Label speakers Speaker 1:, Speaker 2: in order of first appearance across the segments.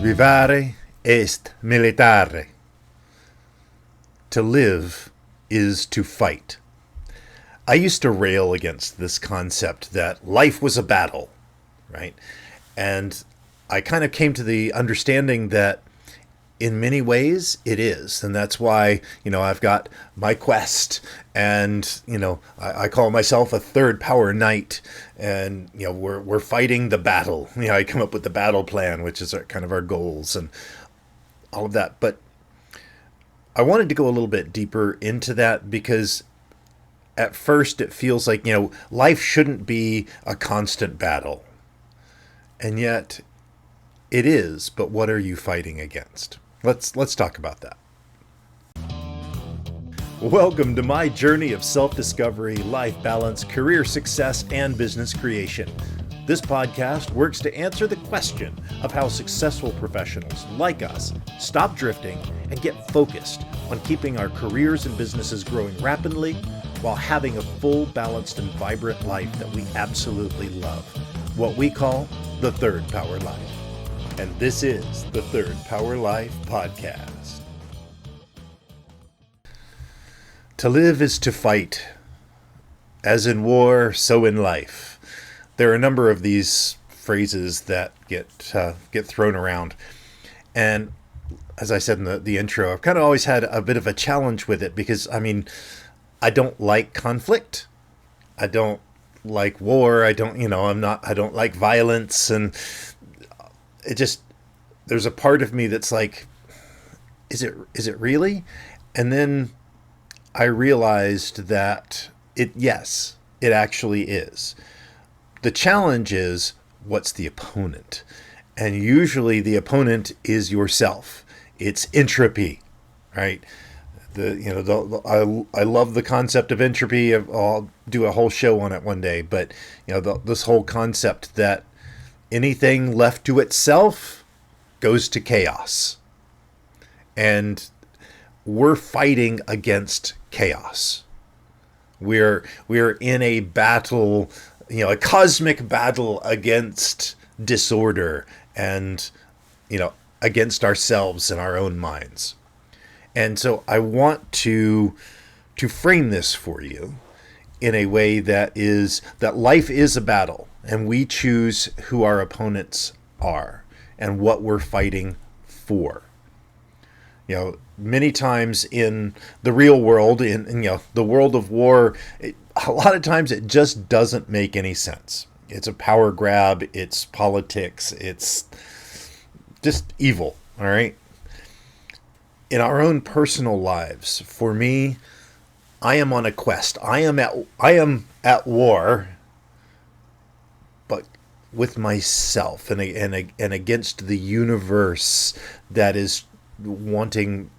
Speaker 1: Vivere est militare. To live is to fight. I used to rail against this concept that life was a battle, right? And I kind of came to the understanding that in many ways it is. And that's why, I've got my quest and, I call myself a third power knight and, we're fighting the battle. I come up with the battle plan, which is kind of our goals and all of that. But I wanted to go a little bit deeper into that because at first it feels like, life shouldn't be a constant battle. And yet it is, but what are you fighting against? Let's talk about that. Welcome to my journey of self-discovery, life balance, career success, and business creation. This podcast works to answer the question of how successful professionals like us stop drifting and get focused on keeping our careers and businesses growing rapidly while having a full, balanced, and vibrant life that we absolutely love. What we call the Third Power Life. And this is the Third Power Life Podcast. To live is to fight. As in war, so in life. There are a number of these phrases that get thrown around. And as I said in the intro, I've kind of always had a bit of a challenge with it because, I don't like conflict. I don't like war. I don't like violence. And there's a part of me that's like, is it really? And then I realized that yes, it actually is. The challenge is, what's the opponent? And usually the opponent is yourself. It's entropy, right? I love the concept of entropy. I'll do a whole show on it one day. But this whole concept that anything left to itself goes to chaos, and we're fighting against chaos. We're in a battle, a cosmic battle against disorder and, against ourselves and our own minds. And so I want to frame this for you in a way that life is a battle, and we choose who our opponents are and what we're fighting for. Many times in the real world, in the world of war, a lot of times it just doesn't make any sense. It's a power grab. It's politics. It's just evil. All right. In our own personal lives, for me, I am on a quest. I am at war, but with myself and against the universe that is wanting,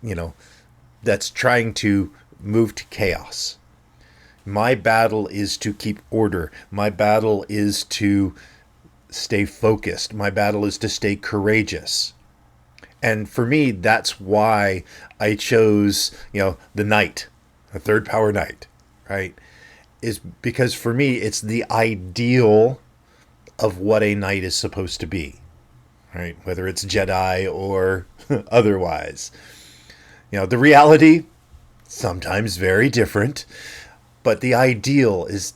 Speaker 1: that's trying to move to chaos. My battle is to keep order. My battle is to stay focused. My battle is to stay courageous. And for me, that's why I chose, the knight, the third power knight, right? Is because for me, it's the ideal of what a knight is supposed to be, right? Whether it's Jedi or otherwise. The reality, sometimes very different, but the ideal is,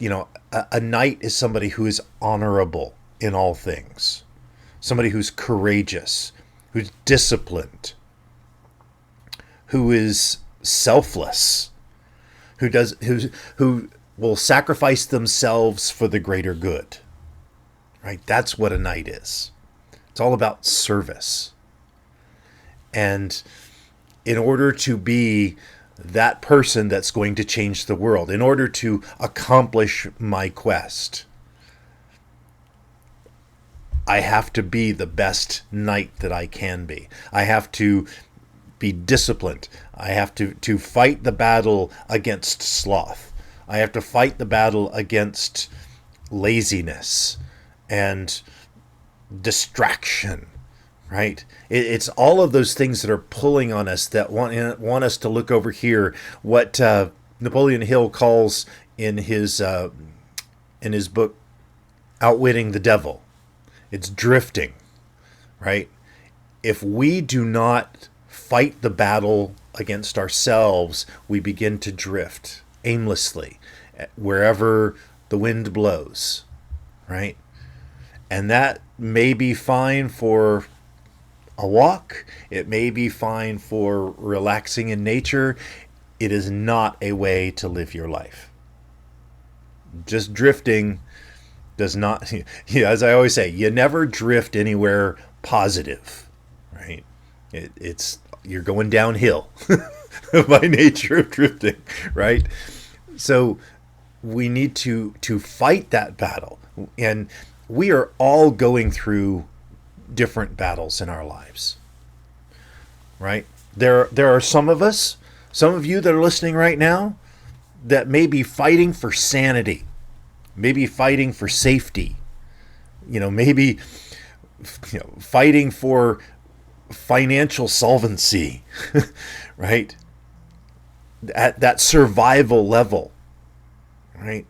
Speaker 1: a knight is somebody who is honorable in all things, somebody who's courageous, who's disciplined, who is selfless, who will sacrifice themselves for the greater good. Right? That's what a knight is. It's all about service. And in order to be that person that's going to change the world, in order to accomplish my quest, I have to be the best knight that I can be. I have to be disciplined. I have to fight the battle against sloth. I have to fight the battle against laziness and distraction, right? It's all of those things that are pulling on us, that want us to look over here. What Napoleon Hill calls in his book, Outwitting the Devil. It's drifting, right? if we do not fight the battle against ourselves, we begin to drift aimlessly wherever the wind blows, right? And that may be fine for a walk. It may be fine for relaxing in nature. It is not a way to live your life. Just drifting does not, as I always say, you never drift anywhere positive, right? It's you're going downhill by nature of drifting, right? So we need to fight that battle, and we are all going through different battles in our lives, right? There are some of us, some of you that are listening right now, that may be fighting for sanity, maybe fighting for safety, maybe fighting for financial solvency, right? At that survival level, right?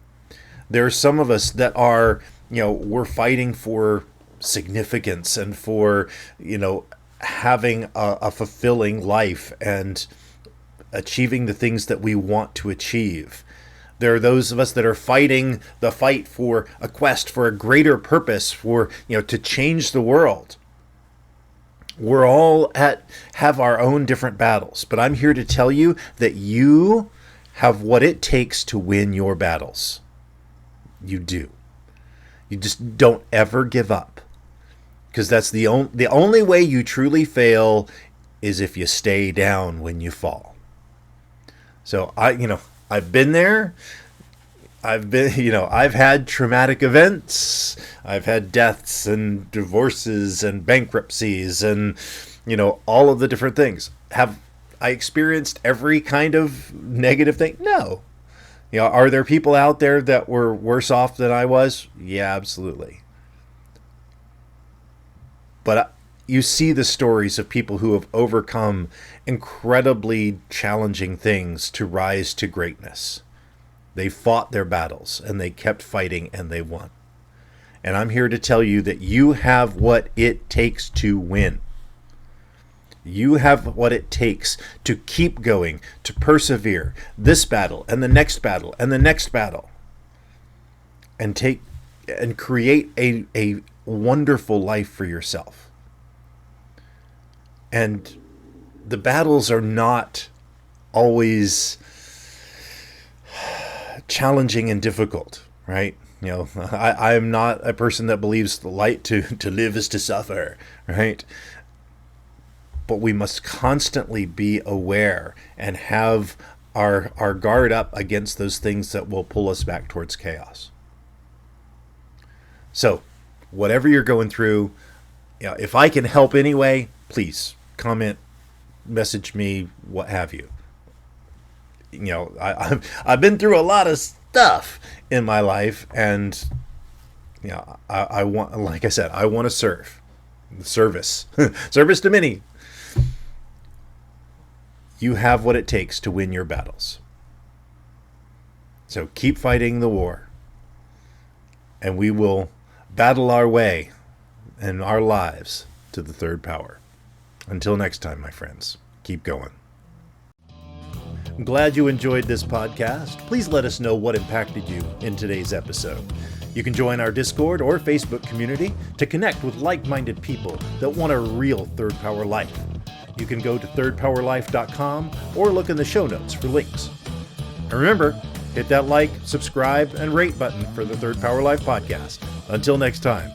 Speaker 1: There are some of us that are, we're fighting for significance and for, having a fulfilling life and achieving the things that we want to achieve. There are those of us that are fighting the fight for a quest for a greater purpose, for, to change the world. We're all have our own different battles, but I'm here to tell you that you have what it takes to win your battles. You do. You just don't ever give up, because that's the only way you truly fail is if you stay down when you fall. So I've been there. I've had traumatic events. I've had deaths and divorces and bankruptcies and, all of the different things. Have I experienced every kind of negative thing? No. Are there people out there that were worse off than I was? Yeah, absolutely. But you see the stories of people who have overcome incredibly challenging things to rise to greatness. They fought their battles and they kept fighting and they won. And I'm here to tell you that you have what it takes to win. You have what it takes to keep going, to persevere this battle and the next battle and the next battle, and create a wonderful life for yourself. And the battles are not always challenging and difficult, right? I am not a person that believes the light to live is to suffer, right? But we must constantly be aware and have our guard up against those things that will pull us back towards chaos. So, whatever you're going through, if I can help anyway, please comment, message me, what have you. I've been through a lot of stuff in my life, and I want, like I said, I want to serve. Service to many. You have what it takes to win your battles. So keep fighting the war, and we will battle our way in our lives to the third power. Until next time, my friends, keep going. I'm glad you enjoyed this podcast. Please let us know what impacted you in today's episode. You can join our Discord or Facebook community to connect with like-minded people that want a real third power life. You can go to thirdpowerlife.com or look in the show notes for links. And remember, hit that like, subscribe, and rate button for the Third Power Life podcast. Until next time.